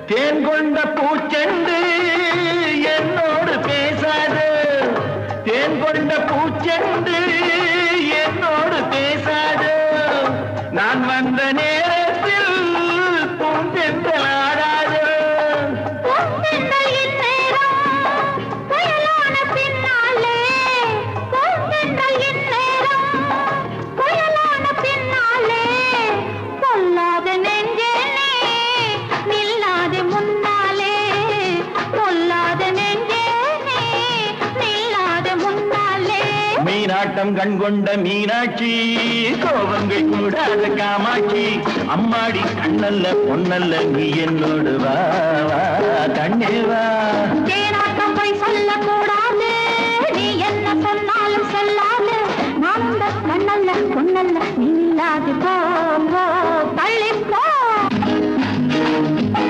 தேன் கொண்ட பூச்செண்டு என்னோடு பேசாது, தேன் கொண்ட பூச்செண்டு என்னோடு பேசாது. நான் வந்த நேரத்தில் பூஞ்செண்டல் ஆடாது. மீனாட்டம் கண்கொண்ட மீனாட்சி, கோபங்கள் கூடாத காமாட்சி, அம்மாடி கண்ணல்ல பொன்னல்ல நீ என்னோடு வா வா கண்ணே வா.